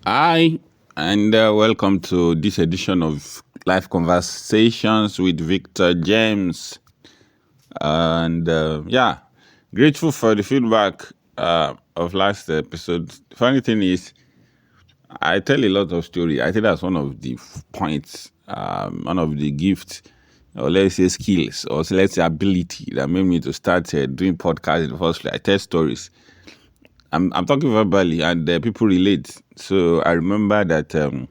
Hi, and welcome to this edition of Life Conversations with Victor James. And grateful for the feedback of last episode. Funny thing is, I tell a lot of story. I think that's one of the points, one of the gifts, or let's say skills, or let's say ability that made me to start doing podcasts in the first place. I tell stories. I'm talking verbally, and people relate. So I remember that in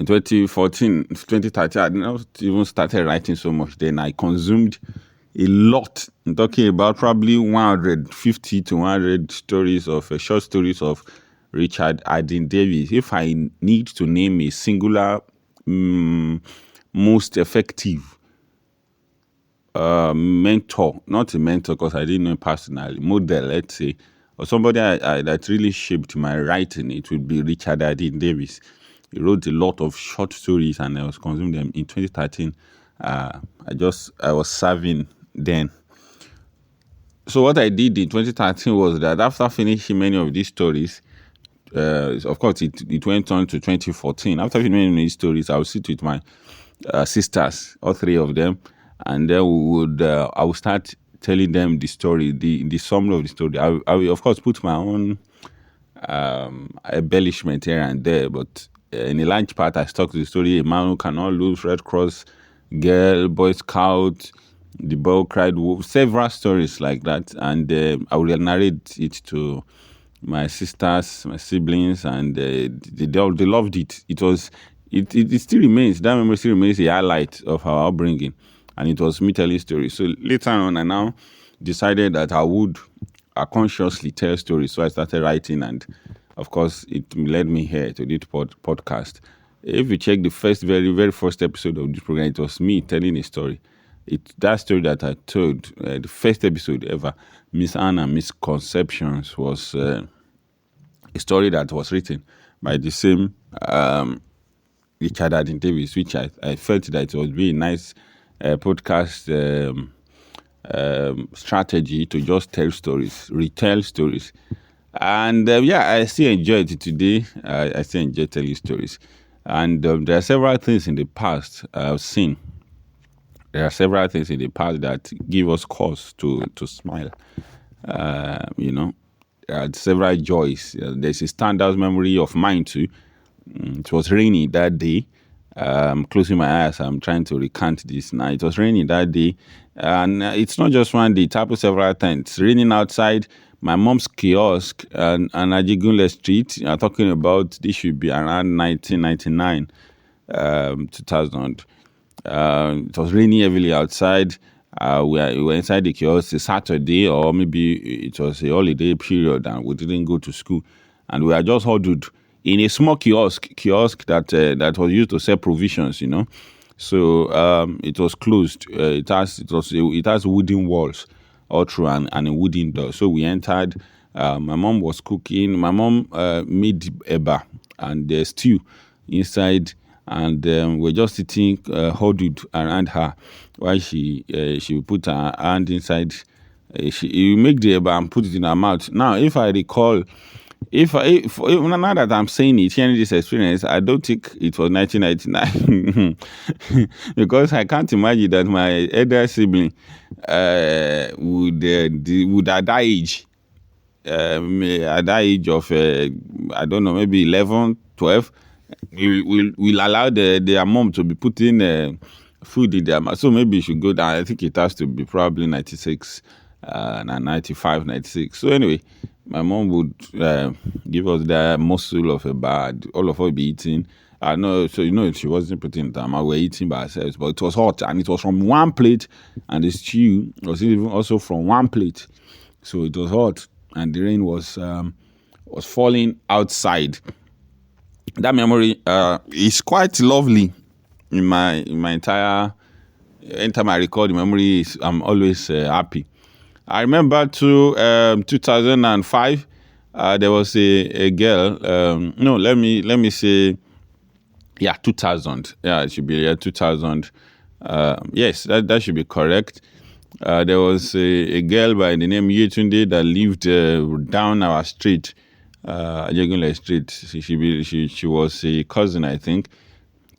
2014, 2013, I did not even started writing so much. Then I consumed a lot. I'm talking about probably 150 to 100 stories of short stories of Richard Adin Davis. If I need to name a singular most effective mentor, not a mentor because I didn't know him personally, model, let's say, or somebody that really shaped my writing, it would be Richard Adin Davis. He wrote a lot of short stories and I was consuming them. In 2013, I was serving then. So what I did in 2013 was that after finishing many of these stories, of course, it went on to 2014. After finishing many of these stories, I would sit with my sisters, all three of them, and then I would start telling them the story, the summary of the story. I will, of course, put my own embellishment here and there, but in a large part, I stuck to the story. A man who cannot lose, Red Cross, girl, Boy Scout, the boy cried wolf, several stories like that, and I will narrate it to my sisters, my siblings, and they loved it. It still remains, that memory still remains a highlight of our upbringing, and it was me telling stories. So later on, I now decided that I would consciously tell stories. So I started writing, and of course, it led me here to this podcast. If you check the very, very first episode of this program, it was me telling a story. That story that I told, the first episode ever, Miss Anna Misconceptions, was a story that was written by the same Richard Adin Davis, which I felt that it would be a nice podcast strategy to just tell stories, retell stories. And I still enjoy it today. I still enjoy telling stories. And there are several things in the past I've seen. There are several things in the past that give us cause to smile. There are several joys. There's a standout memory of mine too. It was raining that day. I'm closing my eyes. I'm trying to recount this now. It was raining that day. And it's not just one day. It happened several times. It's raining outside my mom's kiosk on Ajigunle Street. I'm talking about this should be around 1999, 2000. It was raining heavily outside. We were inside the kiosk. It's Saturday, or maybe it was a holiday period, and we didn't go to school. And we are just huddled in a small kiosk that was used to sell provisions, So it was closed. It has wooden walls all through and a wooden door. So we entered. My mom was cooking. My mom made eba and stew inside, and we're just sitting huddled around her while she put her hand inside. She make the eba and put it in her mouth. Now, if I recall, if now that I'm saying it, hearing this experience, I don't think it was 1999 because I can't imagine that my elder sibling would at that age, of I don't know, maybe 11, 12, will allow their mom to be putting food in their mouth. So maybe you should go down. I think it has to be probably 96, 95, 96. So anyway, my mom would give us the morsel of a bad. All of us be eating. I know, so she wasn't putting it down. We were eating by ourselves, but it was hot, and it was from one plate, and the stew was even also from one plate. So it was hot, and the rain was falling outside. That memory is quite lovely. In my entire, anytime I recall the memory, I'm always happy. I remember 2005, there was a girl. Let me say, 2000. Yeah, it should be 2000. Yes, that should be correct. There was a girl by the name Yetunde that lived down our street. Ajegunle Street. She was a cousin, I think,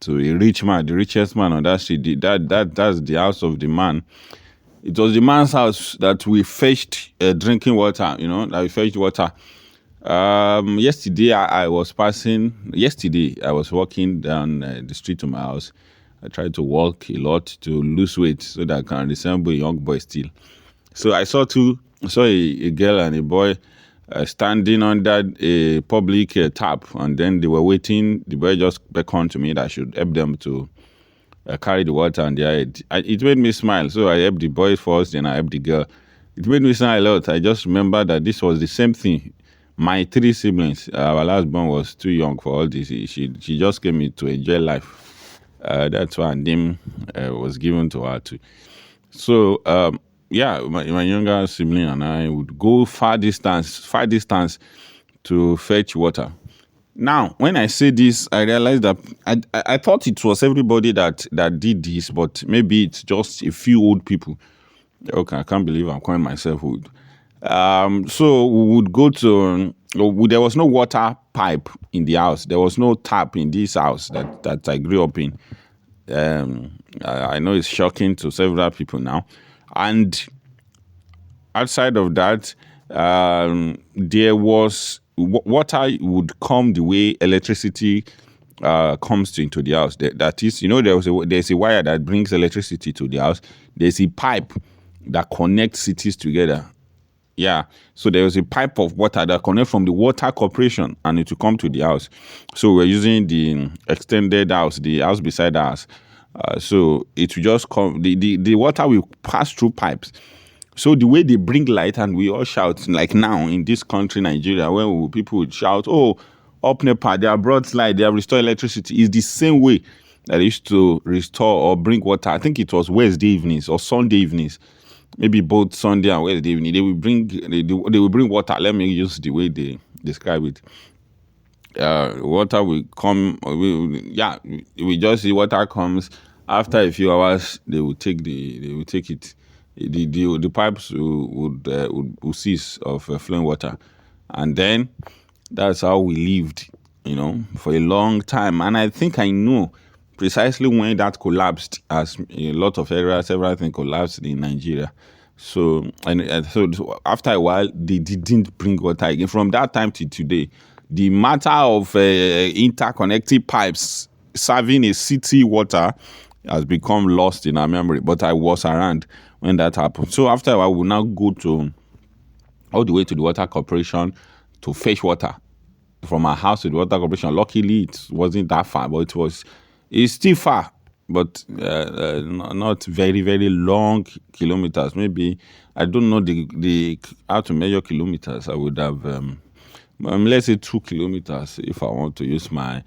to a rich man, the richest man on that street. That's the house of the man. It was the man's house that we fetched drinking water. That we fetched water. Yesterday I was passing. Yesterday I was walking down the street to my house. I tried to walk a lot to lose weight so that I can resemble a young boy still. So I saw a girl and a boy standing under a public tap, and then they were waiting. The boy just beckoned to me that I should help them to carry the water on their head. It made me smile. So I helped the boy first, then I helped the girl. It made me smile a lot. I just remember that this was the same thing. My 3 siblings, our last born was too young for all this. She just came in to enjoy life. That's why her name was given to her too. So my younger sibling and I would go far distance to fetch water. Now, when I say this, I realized that I thought it was everybody that did this, but maybe it's just a few old people. Okay, I can't believe I'm calling myself old. So we would go to. There was no water pipe in the house. There was no tap in this house that I grew up in. I know it's shocking to several people now, and outside of that, there was water would come the way electricity comes into the house. That is, there's a wire that brings electricity to the house. There's a pipe that connects cities together. Yeah, so there was a pipe of water that connects from the water corporation and it will come to the house. So we're using the extended house, the house beside us. So it will just come, the water will pass through pipes. So the way they bring light and we all shout, like now in this country, Nigeria, where people would shout, oh, up NEPA, they have brought light, they have restored electricity, is the same way that they used to restore or bring water. I think it was Wednesday evenings or Sunday evenings. Maybe both Sunday and Wednesday evening, they will bring water. Let me use the way they describe it. Water will come. We just see water comes after a few hours. They will take it. The pipes would cease of flowing water, and then that's how we lived, for a long time. And I think I know precisely when that collapsed, as a lot of areas, several things collapsed in Nigeria. So after a while, they didn't bring water again. From that time to today, the matter of interconnected pipes serving a city water has become lost in our memory. But I was around when that happened. So after a while, we'll now go all the way to the water corporation to fetch water from our house to the water corporation. Luckily, it wasn't that far, but it's still far, but not very, very long kilometers. Maybe, I don't know the how to measure kilometers. I would have, let's say 2 kilometers if I want to use my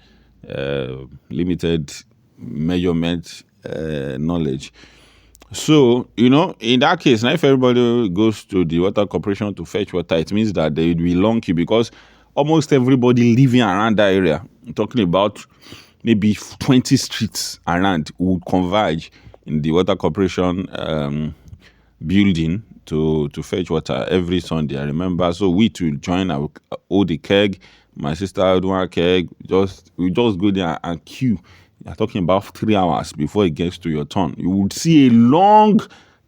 limited measurement knowledge. So, in that case, now if everybody goes to the water corporation to fetch water, it means that there will be long queue because almost everybody living around that area, I'm talking about maybe 20 streets around, would converge in the water corporation building to fetch water every Sunday. I remember. So we to join, I would hold the keg. My sister would want a keg. We just go there and queue. You're talking about 3 hours before it gets to your turn. You would see a long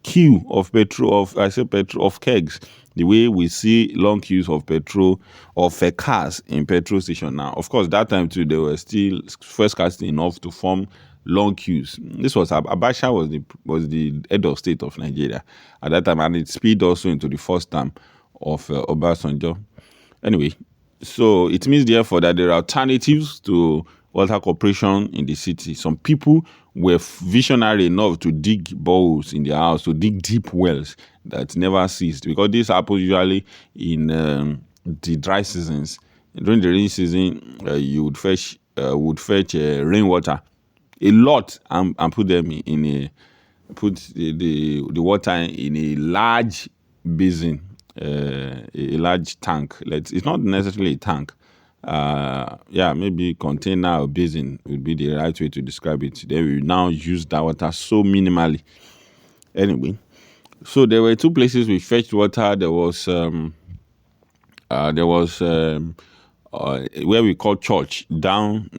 queue of of kegs. The way we see long queues of petrol of cars in petrol station now. Of course, that time too, they were still first casting enough to form long queues. This was Abacha was the head of state of Nigeria at that time, and it spilled also into the first term of Obasanjo. Anyway, so it means therefore that there are alternatives to water corporation in the city. Some people were visionary enough to dig boreholes in their house, to dig deep wells that never ceased, because this happens usually in the dry seasons. During the rainy season, you would fetch rainwater a lot and put them put the water in a large basin, a large tank. It's not necessarily a tank. Maybe container or basin would be the right way to describe it. They will now use that water so minimally. Anyway, so there were 2 places we fetched water. There was where we call church, down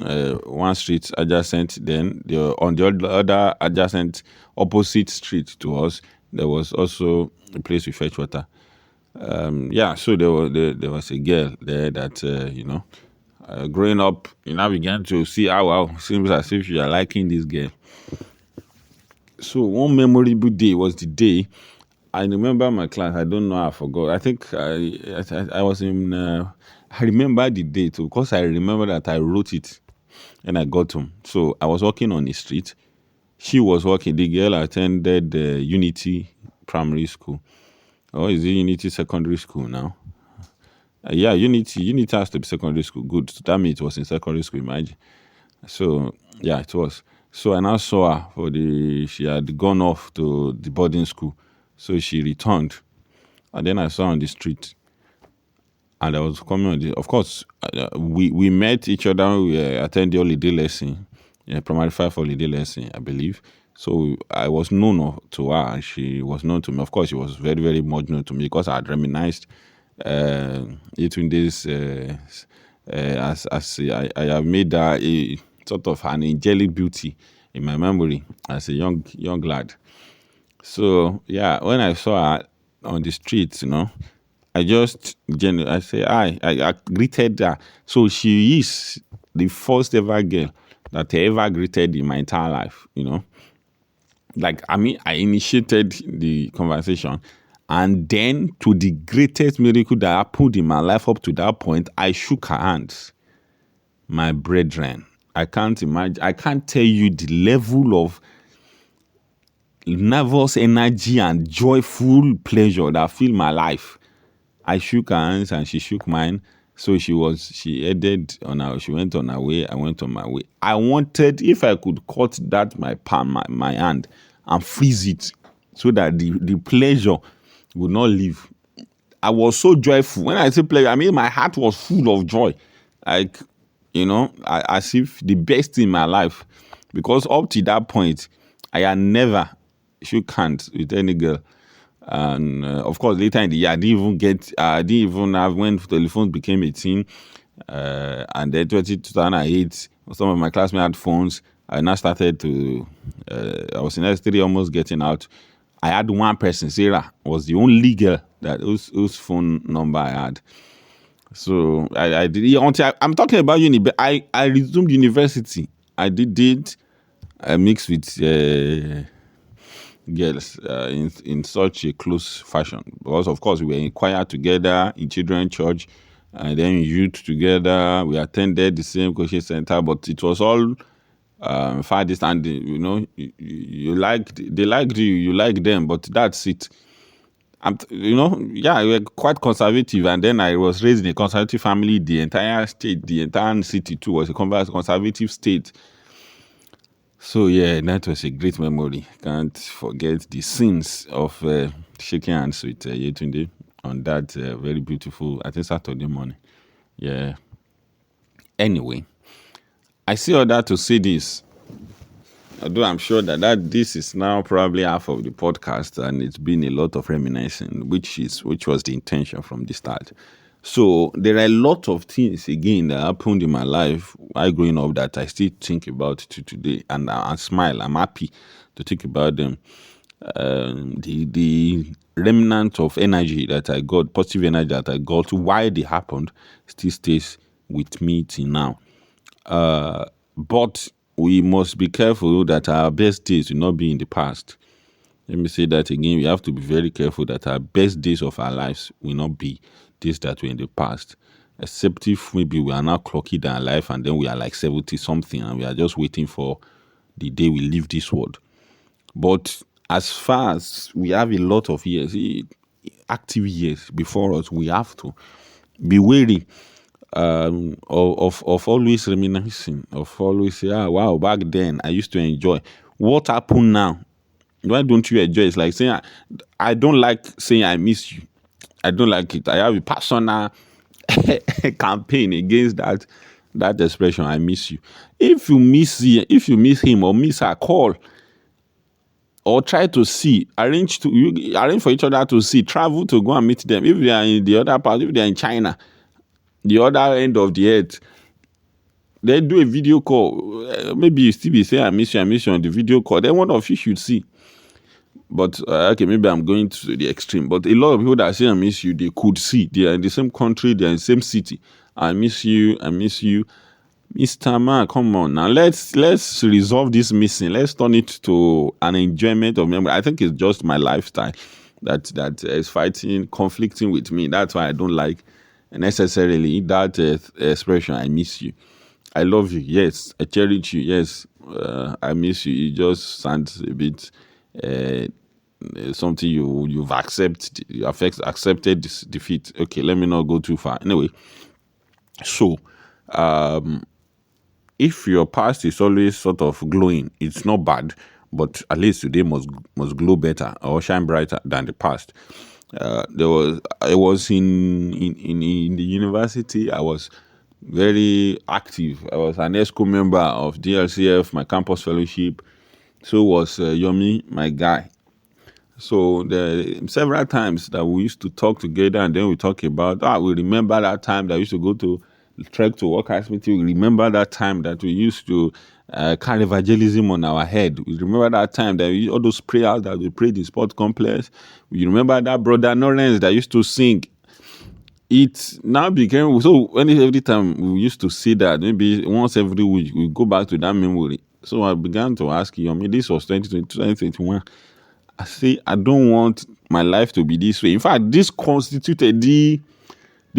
one street adjacent. Then on the other adjacent opposite street to us, there was also a place we fetch water. So there was a girl there that growing up, I began to see how seems as if you are liking this girl. So one memorable day was the day I remember my class. I don't know. I forgot. I think I was in. I remember the date because I remember that I wrote it and I got home. So I was walking on the street. She was walking. The girl attended Unity Primary School. Or is it Unity Secondary School now? Unity has to be secondary school. Good. So that means it was in secondary school, imagine. So, yeah, it was. So I now saw her she had gone off to the boarding school. So she returned. And then I saw her on the street. And I was coming on of course, we met each other. We attended the holiday lesson, primary 5 holiday lesson, I believe. So I was known to her and she was known to me. Of course, she was very, very much known to me because I had reminisced between this as I have made her a sort of an angelic beauty in my memory as a young lad. So yeah, when I saw her on the street, I greeted her. So she is the first ever girl that I ever greeted in my entire life, I initiated the conversation, and then to the greatest miracle that happened in my life up to that point, I shook her hands. My brethren, I can't imagine. I can't tell you the level of nervous energy and joyful pleasure that filled my life. I shook her hands and she shook mine. So she went on her way. I went on my way. I wanted, if I could cut that my palm, my hand, and freeze it so that the pleasure would not leave. I was so joyful. When I say pleasure, I mean my heart was full of joy. Like, as if the best in my life. Because up to that point, I had never shook hands with any girl. And of course, later in the year, I didn't even have when telephones became a thing. And then 2008, some of my classmates had phones. I now started I was in S3 almost getting out. I had one person, Sarah, was the only girl whose phone number I had. So I did. I'm talking about uni, but I resumed university. I did it. I mixed with girls in such a close fashion because of course we were in choir together in children's church and then youth together. We attended the same coaching center, but it was all far distant. They liked you, you liked them, but that's it. We were quite conservative, and then I was raised in a conservative family. The entire state, the entire city too, was a conservative state. So yeah, that was a great memory. Can't forget the scenes of shaking hands with Yetunde on that very beautiful, I think, Saturday morning. Yeah. Anyway, I see all that to say this. Although I'm sure that this is now probably half of the podcast, and it's been a lot of reminiscing, which was the intention from the start. So there are a lot of things again that happened in my life while growing up that I still think about to today, and I smile. I'm happy to think about them. The remnant of energy that I got, positive energy that I got while they happened, still stays with me till now. But we must be careful that our best days will not be in the past. Let me say that again. We have to be very careful that our best days of our lives will not be days that were in the past. Except if maybe we are now clocking down life and then we are like 70 something and we are just waiting for the day we leave this world. But as far as we have a lot of years, active years before us, we have to be wary of always reminiscing, of always say, wow, back then I used to enjoy. What happened now? Why don't you enjoy? It's like saying, I don't like saying I miss you. I don't like it. I have a personal campaign against that expression, I miss you. If you miss him or miss her, call or try to see, arrange for each other to see, travel to go and meet them. If they are in the other part, if they are in China, the other end of the earth, then do a video call. Maybe you still be saying, I miss you on the video call. Then one of you should see. But okay, maybe I'm going to the extreme. But a lot of people that say I miss you, they could see. They are in the same country, they are in the same city. I miss you, I miss you. Mr. Man, come on now. Let's resolve this missing. Let's turn it to an enjoyment of memory. I think it's just my lifestyle that is conflicting with me. That's why I don't like necessarily that expression. I miss you. I love you. Yes, I cherish you. Yes, I miss you. It just sounds a bit something you've accepted. You have accepted this defeat. Okay, let me not go too far. Anyway, so if your past is always sort of glowing, it's not bad, but at least today must glow better or shine brighter than the past. I was in the university. I was very active. I was an ESCO member of DLCF, my campus fellowship. So was Yomi, my guy. So the several times that we used to talk together, and then we talk about, we remember that time that we used to go to trek to workers meeting. We remember that time that we used to carry evangelism on our head. We remember that time that all those prayers that we prayed in sport complex. We remember that brother Lawrence that used to sing. It now became so every time we used to see that, maybe once every week we go back to that memory. So I began to ask you, this was 2020, 2021. I say, I don't want my life to be this way. In fact, this constituted the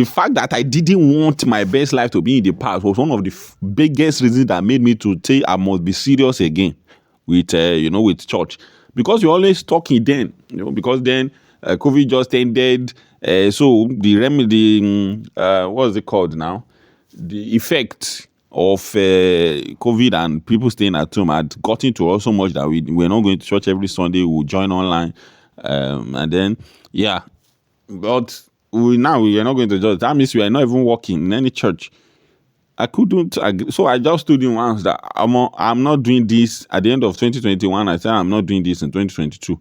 fact that I didn't want my best life to be in the past was one of the biggest reasons that made me to say I must be serious again with, with church. Because you're always talking then, because then COVID just ended. So the remedy, what's it called now? The effect of COVID and people staying at home had gotten to us so much that we're not going to church every Sunday. We'll join online. And then, but we are not going to church. That means we are not even working in any church. I couldn't agree. So I just told him once that I'm not doing this at the end of 2021. I said I'm not doing this in 2022.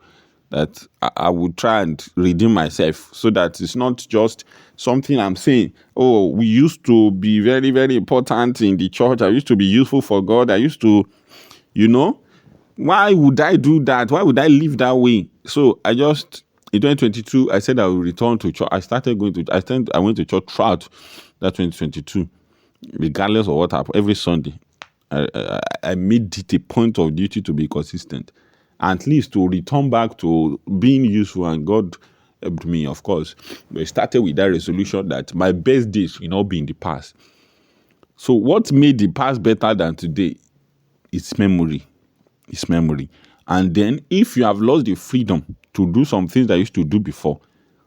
That I would try and redeem myself so that it's not just something I'm saying. Oh, we used to be very, very important in the church. I used to be useful for God. I used to, why would I do that? Why would I live that way? So in 2022, I said I will return to church. I went to church throughout that 2022, regardless of what happened. Every Sunday, I made it a point of duty to be consistent. At least to return back to being useful, and God helped me, of course. But it started with that resolution that my best days will not be in the past. So what made the past better than today is memory. It's memory. And then if you have lost the freedom to do some things that you used to do before,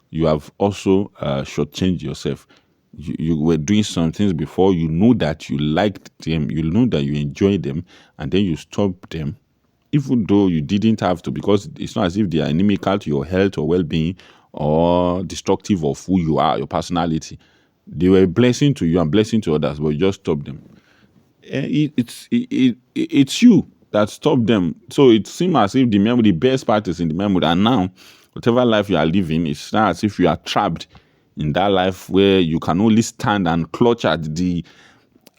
you have also shortchanged yourself. You were doing some things before, you know that you liked them, you know that you enjoyed them, and then you stopped them. Even though you didn't have to, because it's not as if they are inimical to your health or well-being or destructive of who you are, your personality. They were a blessing to you and blessing to others, but you just stopped them. It's you that stopped them. So it seems as if the best part is in the memory. And now, whatever life you are living, it's not as if you are trapped in that life where you can only stand and clutch at the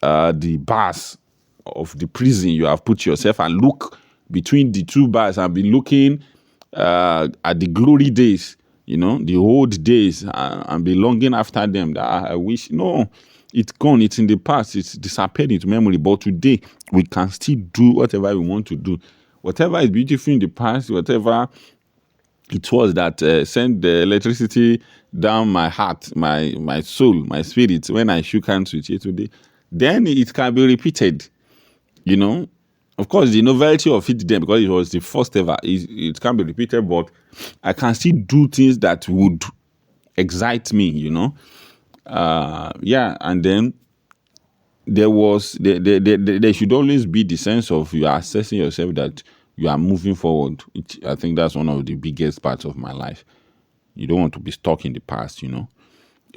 bars of the prison you have put yourself and look between the two bars and be looking at the glory days, the old days, and be longing after them. That I wish. No, it's gone. It's in the past. It's disappeared into memory. But today, we can still do whatever we want to do. Whatever is beautiful in the past, whatever it was that sent the electricity down my heart, my soul, my spirit when I shook hands with you today, then it can be repeated, Of course, the novelty of it then, because it was the first ever, it can't be repeated, but I can still do things that would excite me, and then there should always be the sense of you are assessing yourself that you are moving forward. I think that's one of the biggest parts of my life. You don't want to be stuck in the past,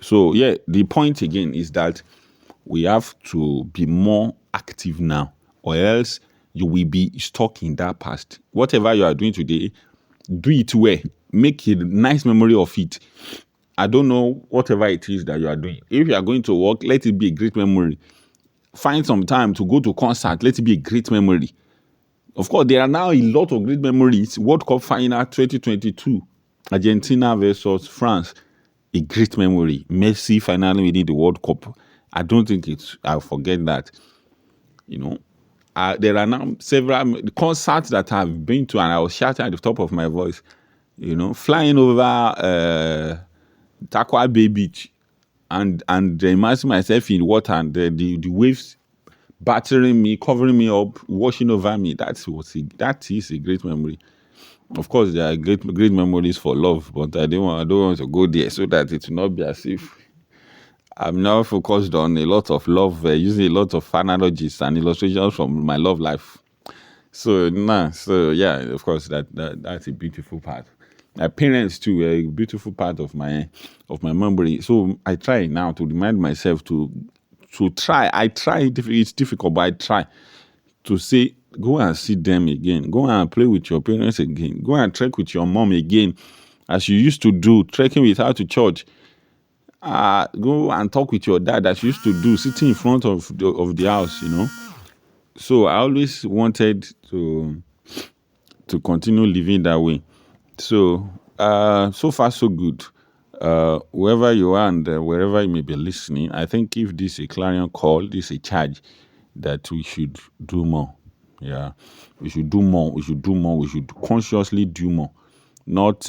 So, the point again is that we have to be more active now, or else you will be stuck in that past. Whatever you are doing today, do it well. Make a nice memory of it. I don't know, whatever it is that you are doing. If you are going to work, let it be a great memory. Find some time to go to concert. Let it be a great memory. Of course, there are now a lot of great memories. World Cup final 2022, Argentina versus France, a great memory. Messi finally winning the World Cup. I don't think I'll forget that. You know, there are now several concerts that I've been to, and I was shouting at the top of my voice. You know, flying over Takwa Bay Beach, and immersing myself in water, and the waves battering me, covering me up, washing over me. That is a great memory. Of course, there are great memories for love, but I don't want to go there so that it will not be as if I'm now focused on a lot of love, using a lot of analogies and illustrations from my love life. So yeah, of course that's a beautiful part. My parents too were a beautiful part of my memory. So I try now to remind myself to try. I try. It's difficult, but I try to say, go and see them again. Go and play with your parents again. Go and trek with your mom again, as you used to do, trekking with her to church. Go and talk with your dad, as you used to do, sitting in front of the house. So I always wanted to continue living that way. So so far so good. Wherever you are and wherever you may be listening, I think if this is a clarion call, this is a charge that we should do more. Yeah, we should do more. We should do more. We should consciously do more, not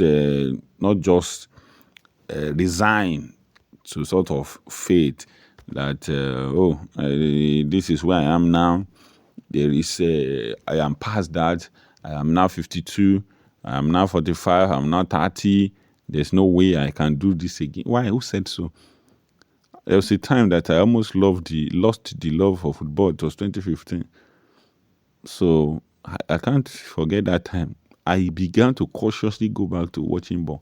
just resign to sort of fate that this is where I am now. There is I am past that. I am now 52. I am now 45. I'm now 30. There's no way I can do this again. Why? Who said so? There was a time that I almost lost the love for football. It was 2015. So I can't forget that time. I began to cautiously go back to watching ball,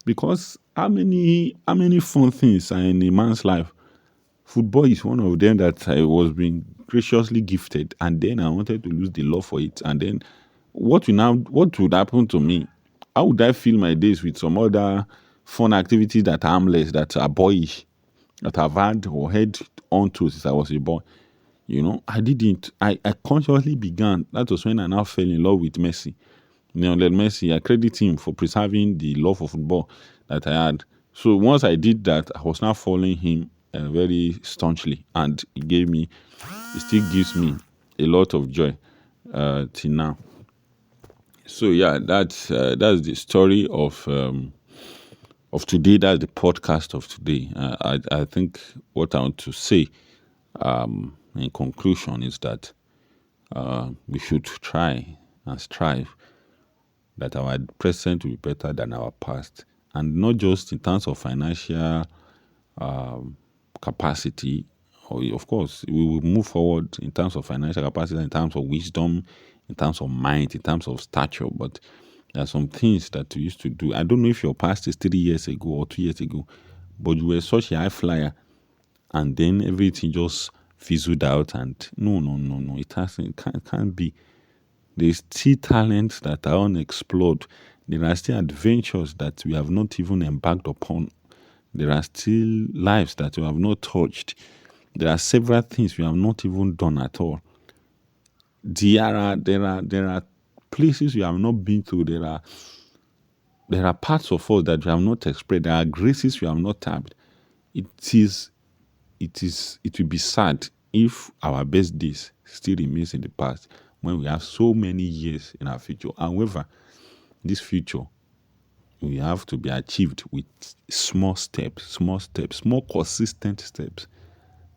because how many fun things are in a man's life? Football is one of them that I was being graciously gifted, and then I wanted to lose the love for it. And then what would happen to me? How would I fill my days with some other fun activities that are harmless, that are boyish, that I've had or heard on to since I was a boy? I didn't. I consciously began. That was when I now fell in love with Messi. Lionel Messi, I credit him for preserving the love of football that I had. So once I did that, I was now following him very staunchly, and it still gives me a lot of joy till now. So yeah, that's the story of today. That's the podcast of today. I think what I want to say in conclusion is that we should try and strive that our present will be better than our past, and not just in terms of financial capacity. Or of course, we will move forward in terms of financial capacity, in terms of wisdom, in terms of mind, in terms of stature. But there are some things that we used to do. I don't know if your past is 3 years ago or 2 years ago, but you were such a high flyer, and then everything just fizzled out. And no, it can't be. There's still talents that are unexplored. There are still adventures that we have not even embarked upon. There are still lives that we have not touched. There are several things we have not even done at all. There are places we have not been to. There are parts of us that we have not expressed. There are graces we have not tapped. It will be sad if our best days still remains in the past, when we have so many years in our future. However, this future we have to be achieved with small steps, more consistent steps,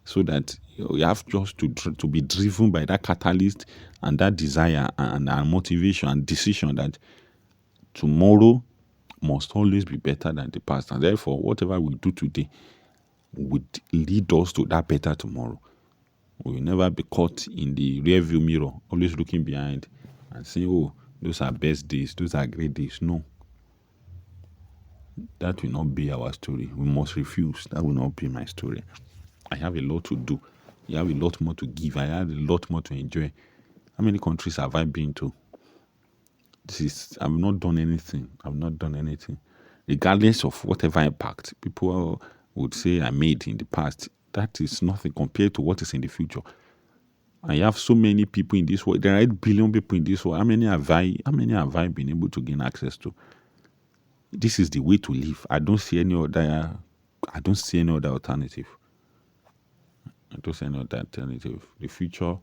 so that we have just to be driven by that catalyst and that desire and motivation and decision that tomorrow must always be better than the past. And therefore, whatever we do today would lead us to that better tomorrow. We will never be caught in the rear view mirror, always looking behind and saying, oh, those are best days, those are great days. No. That will not be our story. We must refuse. That will not be my story. I have a lot to do. I have a lot more to give. I have a lot more to enjoy. How many countries have I been to? I've not done anything. regardless of whatever impact people would say I made in the past, that is nothing compared to what is in the future. And you have so many people in this world. There are 8 billion people in this world. How many have I been able to gain access to? This is the way to live. I don't see any other alternative. I don't see any other alternative. The future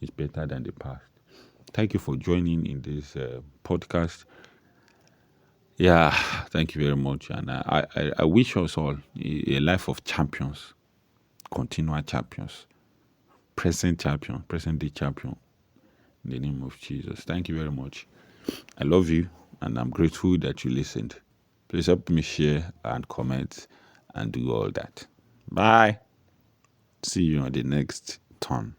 is better than the past. Thank you for joining in this podcast. Yeah, thank you very much. And I wish us all a life of champions, continual champions, present champion, present day champion. In the name of Jesus. Thank you very much. I love you and I'm grateful that you listened. Please help me share and comment and do all that. Bye. See you on the next turn.